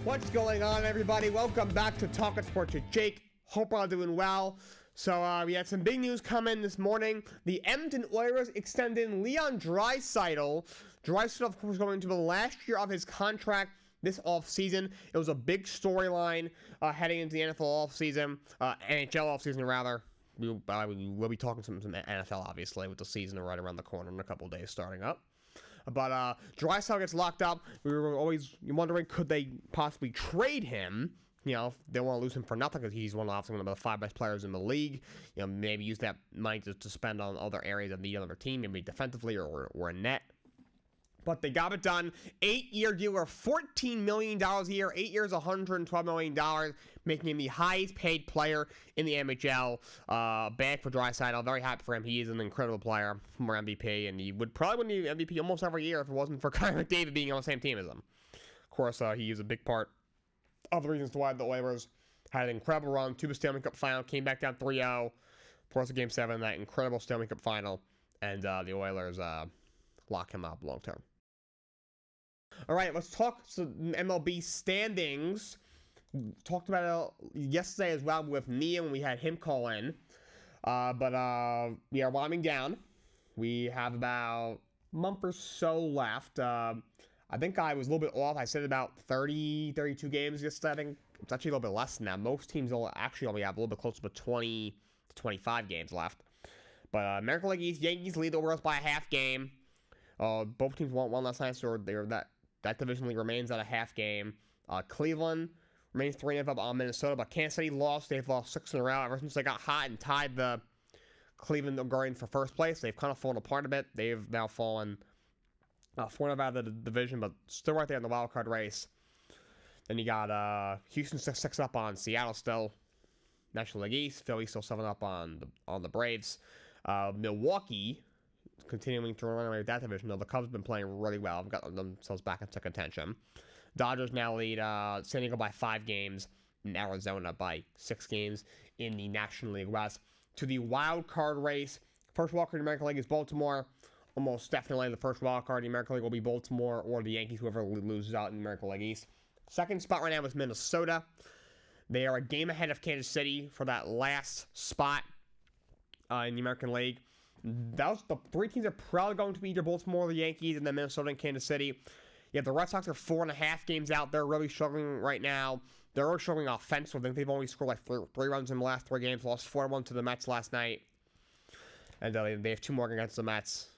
What's going on, everybody? Welcome back to Talkin Sports with Jake. Hope all doing well. So we had some big news come in this morning. The Edmonton Oilers extended Leon Draisaitl. Draisaitl, of course, going into the last year of his contract this offseason. It was a big storyline heading into the NFL offseason, NHL offseason rather. We'll be talking some NFL, obviously, with the season right around the corner in a couple of days starting up. But Draisaitl gets locked up. We were always wondering, could they possibly trade him? You know, they don't want to lose him for nothing because he's one of the 5 best players in the league. You know, maybe use that money to spend on other areas of need on their team, maybe defensively or a net. But they got it done. 8-year deal of $14 million a year. 8 years, $112 million, making him the highest paid player in the NHL. Bad for Draisaitl. Very happy for him. He is an incredible player, former MVP, and he would probably win the MVP almost every year if it wasn't for Connor McDavid being on the same team as him. Of course, he is a big part of the reasons why the Oilers had an incredible run to the Stanley Cup final, came back down 3-0, forced a Game 7 in that incredible Stanley Cup final, and the Oilers lock him up long term. All right, let's talk some MLB standings. Talked about it yesterday as well with Nia when we had him call in. But we are winding down. We have about a month or so left. I think I was a little bit off. I said about 30, 32 games yesterday. I think it's actually a little bit less than that. Most teams actually only have a little bit closer to 20 to 25 games left. But American League East, Yankees lead the Orioles by a half game. Both teams won last night, so that division league remains at a half game. Cleveland remains 3-0 up on Minnesota, but Kansas City lost. They've lost 6 in a row ever since they got hot and tied the Cleveland Guardians for first place. They've kind of fallen apart a bit. They've now fallen 4-0 out of the division, but still right there in the wild card race. Then you got Houston 6 up on Seattle still. National League East, Philly still 7 up on the Braves. Milwaukee continuing to run away with that division, though the Cubs have been playing really well. They've got themselves back into contention. Dodgers now lead San Diego by 5 games, and Arizona by 6 games in the National League West. To the wild card race, first wild card in the American League is Baltimore. Almost definitely the first wild card in the American League will be Baltimore or the Yankees, whoever loses out in the American League East. Second spot right now is Minnesota. They are a game ahead of Kansas City for that last spot in the American League. The 3 teams are probably going to be either Baltimore or the Yankees, and then Minnesota and Kansas City. Yeah, the Red Sox are 4.5 games out. They're really struggling right now. They're really struggling offensively. I think they've only scored like 3 runs in the last 3 games. Lost 4-1 to the Mets last night. And they have 2 more against the Mets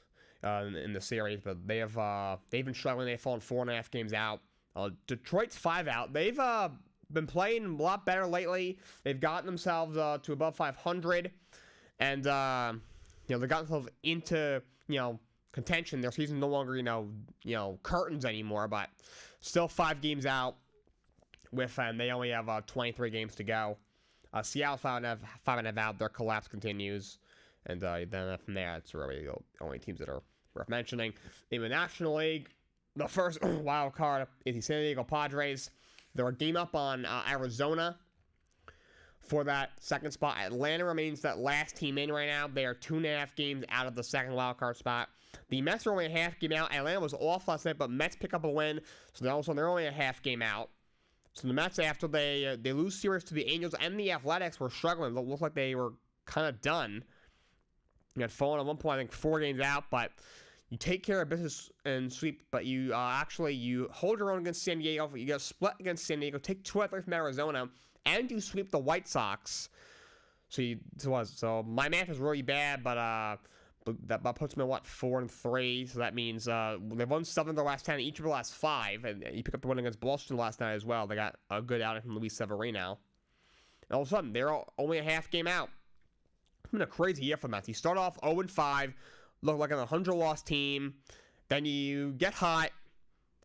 in the series. But they've been struggling. They've fallen 4.5 games out. Detroit's 5 out. They've been playing a lot better lately. They've gotten themselves to above 500. And they've gotten themselves into, contention. Their season's no longer, curtains anymore, but still 5 games out and they only have 23 games to go. Seattle 5.5 out. Their collapse continues. And then from there, it's really the only teams that are worth mentioning. In the National League, the first wild card is the San Diego Padres. They're a game up on Arizona for that second spot. Atlanta remains that last team in right now. They are 2.5 games out of the second wild card spot. The Mets are only a half game out. Atlanta was off last night, but Mets pick up a win, so they're only a half game out. So the Mets, after they lose series to the Angels and the Athletics, were struggling. It looked like they were kind of done. You had fallen at one point, I think 4 games out, but you take care of business and sweep, but you you hold your own against San Diego. You get a split against San Diego, take 2 out of 3 from Arizona, and you sweep the White Sox. So my math is really bad, but that puts them at 4-3. So that means they've won 7 of their last 10, each of the last 5, and you pick up the win against Boston last night as well. They got a good outing from Luis Severino. And all of a sudden, they're only a half game out. It's been a crazy year for the Mets. You start off 0-5, look like an 100-loss team. Then you get hot.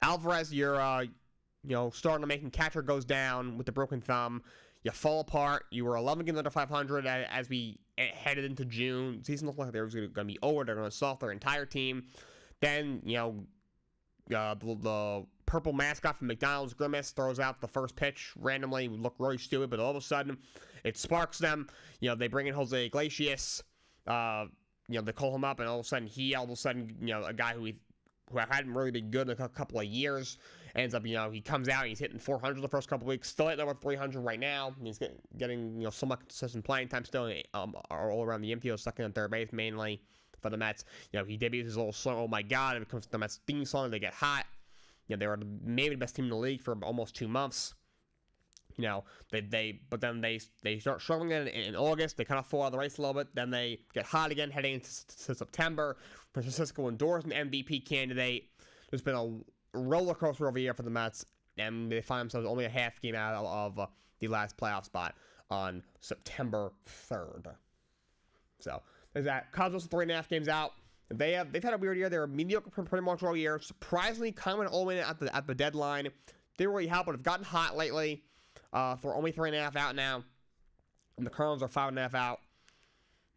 Alvarez, you're starting to making catcher goes down with the broken thumb. You fall apart. You were 11 games under 500 as we headed into June. Season looked like they were going to be over. They're going to solve their entire team. Then, the purple mascot from McDonald's, Grimace, throws out the first pitch randomly. It would look really stupid, but all of a sudden, it sparks them. They bring in Jose Iglesias. They call him up, and all of a sudden, a guy who we who hadn't really been good in a couple of years. Ends up, he comes out, he's hitting 400 the first couple of weeks, still hitting over 300 right now. He's getting somewhat consistent playing time still, all around the infield, second and third base mainly for the Mets. He debuted his little song, "Oh My God," it becomes the Mets theme song. They get hot. They were maybe the best team in the league for almost 2 months. But then they start struggling in August. They kind of fall out of the race a little bit. Then they get hot again heading into September. Francisco Lindor is an MVP candidate. There's been a roller coaster of a year for the Mets, and they find themselves only a half game out of the last playoff spot on September 3rd. So there's that. Cubs also 3.5 games out. They've had a weird year. They were mediocre pretty much all year. Surprisingly, kind of went all in at the deadline. Didn't really help, but have gotten hot lately. For only 3.5 out now. And the Cardinals are 5.5 out.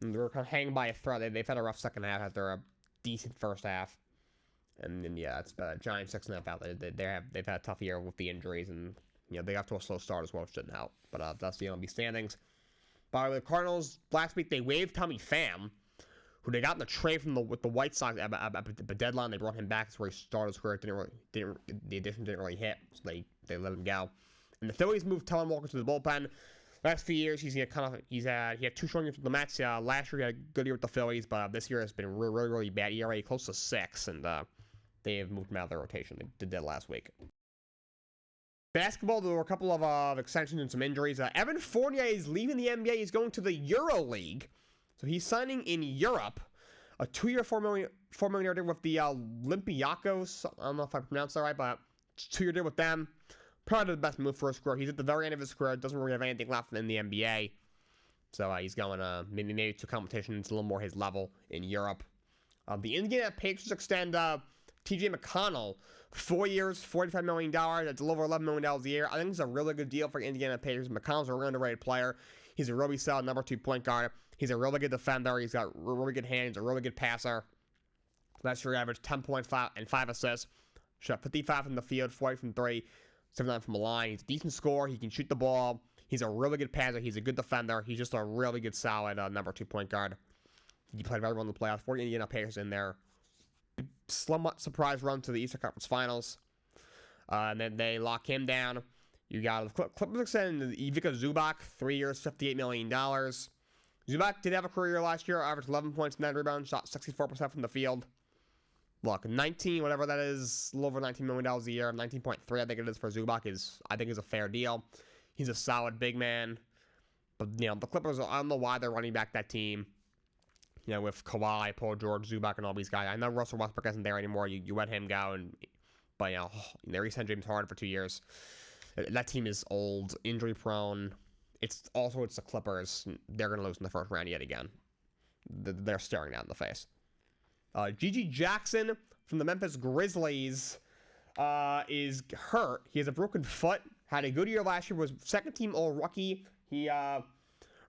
And they're kind of hanging by a thread. They've had a rough second half after a decent first half. And then, yeah, it's Giants 6.5 out. They've had a tough year with the injuries, and they got to a slow start as well, which didn't help. But that's the MLB standings. By the way, the Cardinals last week they waived Tommy Pham, who they got in the trade from with the White Sox at the deadline. They brought him back. That's where he started his career. The addition didn't really hit, so they let him go. And the Phillies moved Tellen Walker to the bullpen. Last few years, he had 2 strong years with the Mets. Last year he had a good year with the Phillies, but this year has been really, really bad. ERA close to 6, and they have moved him out of their rotation. They did that last week. Basketball, there were a couple of extensions and some injuries. Evan Fournier is leaving the NBA. He's going to the Euro League, so he's signing in Europe. A 2-year, $4 million deal with the Olympiacos. I don't know if I pronounced that right, but it's a 2-year deal with them. Probably the best move for his career. He's at the very end of his career. Doesn't really have anything left in the NBA. So he's going maybe to competition. It's a little more his level in Europe. The Indiana Pacers extend T.J. McConnell 4 years, $45 million. That's a little over $11 million a year. I think it's a really good deal for Indiana Pacers. McConnell's a really underrated player. He's a really solid number 2 point guard. He's a really good defender. He's got really good hands. A really good passer. Last year, he averaged 10.5 and 5 assists. Shot 55 from the field, 40 from 3. 79 from the line. He's a decent scorer. He can shoot the ball. He's a really good passer. He's a good defender. He's just a really good, solid number 2 point guard. He played very well in the playoffs. 40 Indiana Pacers in there. Somewhat surprise run to the Eastern Conference Finals. And then they lock him down. You got the Clippers extending Ivica Zubac, 3 years, $58 million. Zubac did have a career last year. Averaged 11 points, 9 rebounds, shot 64% from the field. Look, 19, whatever that is, a little over $19 million a year, 19.3 I think it is for Zubac, I think is a fair deal. He's a solid big man. But, the Clippers, I don't know why they're running back that team. With Kawhi, Paul George, Zubac, and all these guys. I know Russell Westbrook isn't there anymore. You let him go, but they re-signed James Harden for 2 years. That team is old, injury prone. It's the Clippers. They're going to lose in the first round yet again. They're staring down in the face. Gigi Jackson from the Memphis Grizzlies is hurt. He has a broken foot. Had a good year last year. Was second team All-Rookie. He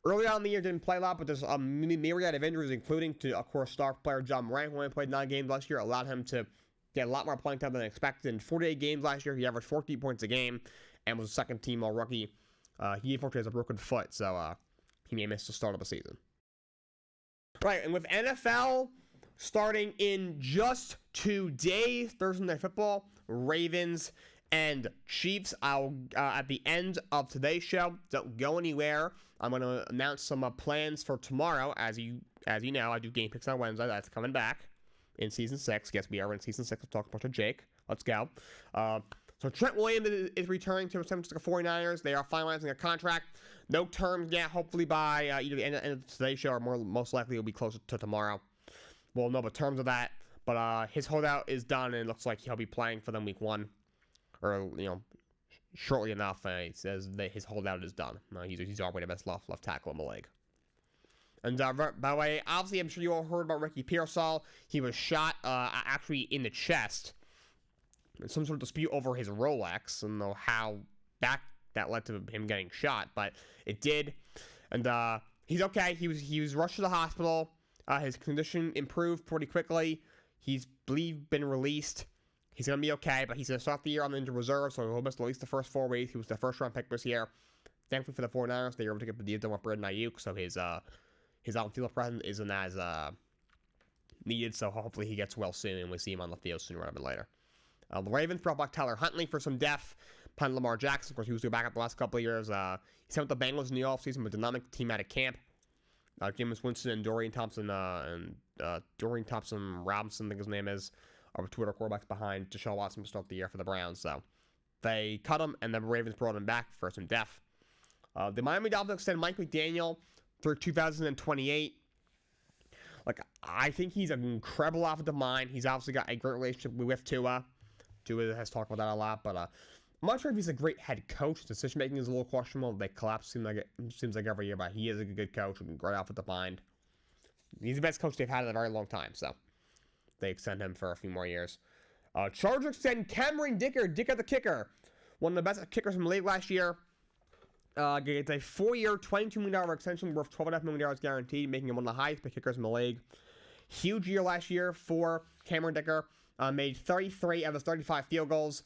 early on in the year didn't play a lot, but there's a myriad of injuries, including to, of course, star player John Morant, who only played 9 games last year, allowed him to get a lot more playing time than expected. In 48 games last year, he averaged 14 points a game and was a second team All-Rookie. He unfortunately has a broken foot, so he may miss the start of the season. Right, and with NFL starting in just 2 days, Thursday Night Football, Ravens and Chiefs. I'll at the end of today's show, don't go anywhere. I'm going to announce some plans for tomorrow. As you know, I do game picks on Wednesday. That's coming back in season 6. Yes, we are in season 6 of Talk About to Jake. Let's go. So Trent Williams is returning to the San Francisco 49ers. They are finalizing a contract. No terms yet. Hopefully by either the end of today's show or most likely it'll be closer to tomorrow. We'll know the terms of that. But his holdout is done, and it looks like he'll be playing for them week 1. Or, shortly enough, it says that his holdout is done. He's already the best left tackle in the league. And by the way, obviously, I'm sure you all heard about Ricky Pearsall. He was shot actually in the chest. Some sort of dispute over his Rolex. I don't know how that led to him getting shot, but it did. And he's okay. He was rushed to the hospital. His condition improved pretty quickly. He's been released. He's going to be okay, but he's going to start the year on the injured reserve, so he'll miss at least the first 4 weeks. He was the first-round pick this year. Thankfully for the 49ers, they were able to get the deal done with Brandon Ayuk, so his on-field presence isn't as needed, so hopefully he gets well soon and we see him on the field sooner rather than later. The Ravens brought back Tyler Huntley for some depth. Behind Lamar Jackson, of course, he was due back up the last couple of years. He sent with the Bengals in the offseason, but did not make the team out of camp. Jameis Winston and Dorian Thompson Robinson, I think his name is, are Twitter quarterbacks behind Deshaun Watson to start the year for the Browns. So they cut him, and the Ravens brought him back for some depth. The Miami Dolphins extended Mike McDaniel through 2028. Like, I think he's an incredible offensive mind. He's obviously got a great relationship with Tua. Tua has talked about that a lot, but I'm not sure if he's a great head coach. Decision making is a little questionable. They collapse seems like every year, but he is a good coach and great offensive mind. He's the best coach they've had in a very long time, so they extend him for a few more years. Chargers extend Cameron Dicker the kicker, one of the best kickers in the league last year. Gets a 4-year, $22 million extension worth $12.5 million guaranteed, making him one of the highest paid kickers in the league. Huge year last year for Cameron Dicker. Made 33 of his 35 field goals.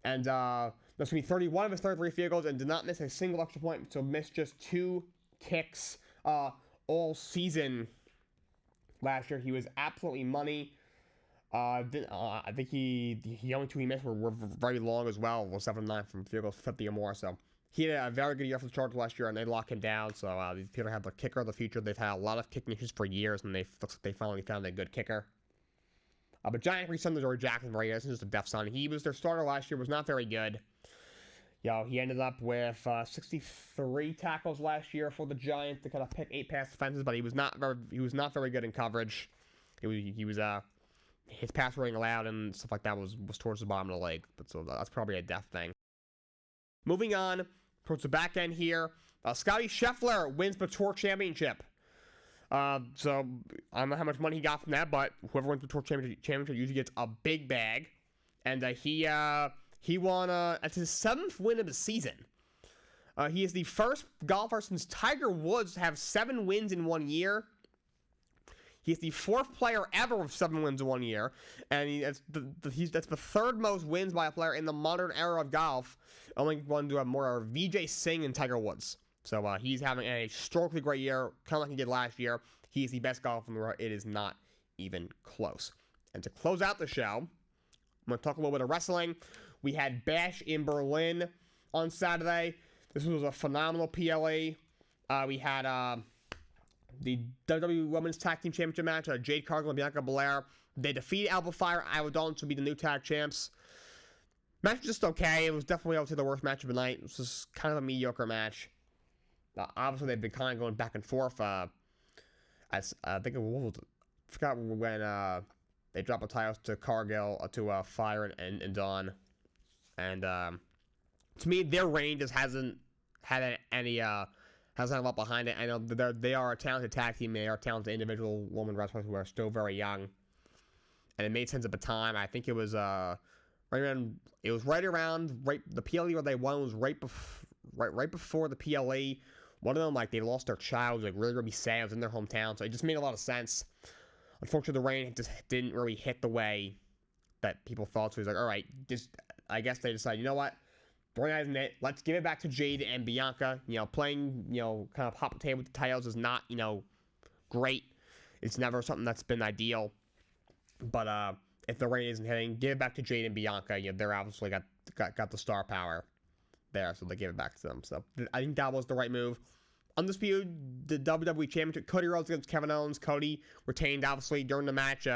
And that's going to be 31 of his 33 field goals, and did not miss a single extra point. So missed just 2 kicks all season last year. He was absolutely money. I think the only 2 he missed were very long as well. Was 7 9 from field goals, 50 or more. So he had a very good year for the Chargers last year, and they locked him down. So these people have the kicker of the future. They've had a lot of kicking issues for years, and looks like they finally found a good kicker. But Giants re-signed Dory Jackson for a year. This is just a depth sign. He was their starter last year. Was not very good. He ended up with 63 tackles last year for the Giants. They kind of picked 8 pass defenses, but he was not very good in coverage. His pass rating allowed and stuff like that was towards the bottom of the league. But so that's probably a depth thing. Moving on towards the back end here, Scotty Scheffler wins the Tour Championship. So I don't know how much money he got from that, but whoever wins the Tour Championship usually gets a big bag. And he won. That's his 7th win of the season. He is the first golfer since Tiger Woods to have 7 wins in 1 year. He's the 4th player ever with 7 wins in 1 year, and that's the 3rd most wins by a player in the modern era of golf. Only one to have more are Vijay Singh and Tiger Woods. So he's having a historically great year, kind of like he did last year. He's the best golfer in the world. It is not even close. And to close out the show, I'm going to talk a little bit of wrestling. We had Bash in Berlin on Saturday. This was a phenomenal PLE. We had the WWE Women's Tag Team Championship match. Jade Cargill and Bianca Belair. They defeated Alba Fire and Iowa Dawn to be the new tag champs. Match was just okay. It was definitely, I would say, the worst match of the night. It was just kind of a mediocre match. Obviously, they've been kind of going back and forth. I think I forgot when they dropped the titles to Cargill, to Fire and Dawn. And to me, their reign just hasn't had any hasn't had a lot behind it. I know they are a talented tag team. They are talented individual women wrestlers who are still very young. And it made sense at the time. I think it was right around the PLE where they won was right before the PLE. One of them, like, they lost their child, like, really sad. It was in their hometown, so it just made a lot of sense. Unfortunately, the reign just didn't really hit the way that people thought. So he's like, all right, I guess they decided, you know what? Isn't it? Let's give it back to Jade and Bianca. Playing, kind of hot potato with the titles is not, great. It's never something that's been ideal. But if the reign isn't hitting, give it back to Jade and Bianca. They're obviously got the star power there, so they give it back to them. So I think that was the right move. Undisputed, the WWE Championship. Cody Rhodes against Kevin Owens. Cody retained, obviously, during the match.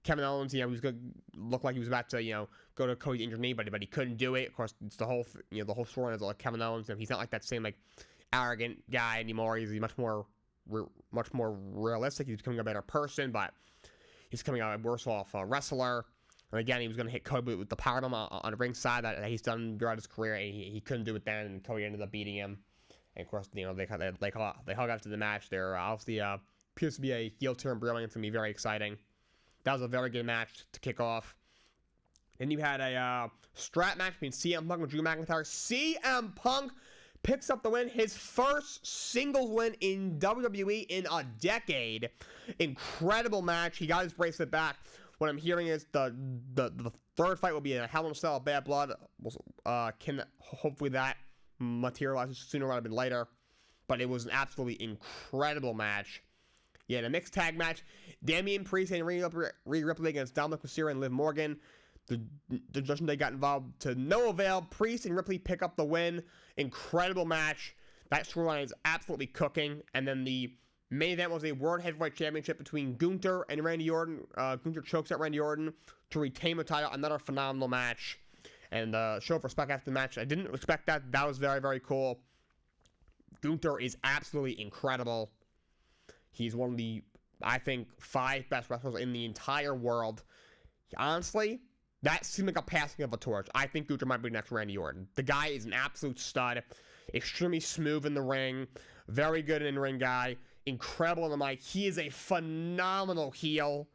Kevin Owens, he was going to look like he was about to, go to Cody's injured knee, but he couldn't do it. Of course, it's the whole story is like Kevin Owens. He's not like that same arrogant guy anymore. He's much more realistic. He's becoming a better person, but he's coming out a worse off wrestler. And again, he was going to hit Cody with the power bomb on the ring side that he's done throughout his career, and he couldn't do it then, and Cody ended up beating him. And of course, they hug after the match. There obviously appears to be a heel turn brewing. It's going to be very exciting. That was a very good match to kick off. Then you had a strap match between CM Punk and Drew McIntyre. CM Punk picks up the win, his first singles win in WWE in a decade. Incredible match. He got his bracelet back. What I'm hearing is the third fight will be in a Hell in a Cell of Bad Blood. Hopefully that materializes sooner rather than later. But it was an absolutely incredible match. Yeah, the mixed tag match, Damian Priest and Rhea Ripley against Dominic Mysterio and Liv Morgan. The Judgment Day got involved to no avail. Priest and Ripley pick up the win. Incredible match. That storyline is absolutely cooking. And then the main event was a World Heavyweight Championship between Gunther and Randy Orton. Gunther chokes out Randy Orton to retain the title. Another phenomenal match. And show of respect after the match. I didn't expect that. That was very, very cool. Gunther is absolutely incredible. He's one of the, I think, 5 best wrestlers in the entire world. Honestly, that seemed like a passing of a torch. I think Gunther might be the next Randy Orton. The guy is an absolute stud. Extremely smooth in the ring. Very good in-ring guy. Incredible on the mic. He is a phenomenal heel.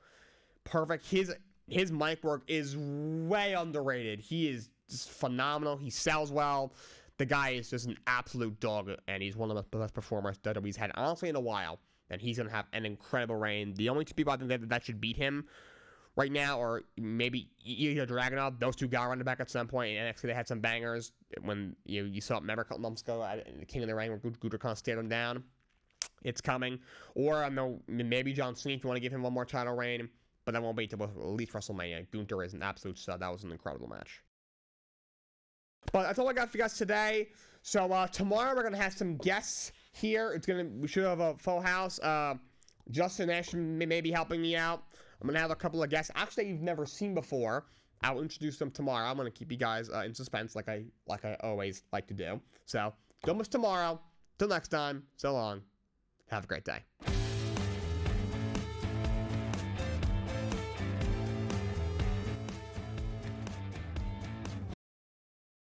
Perfect. His mic work is way underrated. He is just phenomenal. He sells well. The guy is just an absolute dog, and he's one of the best performers WWE's had, honestly, in a while. And he's going to have an incredible reign. The only 2 people I think that should beat him right now, or maybe either Dragunov, those 2 got around the back at some point. In NXT, they had some bangers when you saw it, remember a couple months ago at the King of the Ring where Gunther kind of stared him down. It's coming. Or I know maybe John Cena if you want to give him one more title reign, but that won't be until at least WrestleMania. Gunther is an absolute stud. That was an incredible match. But that's all I got for you guys today. So tomorrow we're gonna have some guests here. We should have a full house. Justin Nash may be helping me out. I'm gonna have a couple of guests actually you've never seen before. I'll introduce them tomorrow. I'm gonna keep you guys in suspense like I always like to do. So don't miss tomorrow. Till next time. So long. Have a great day.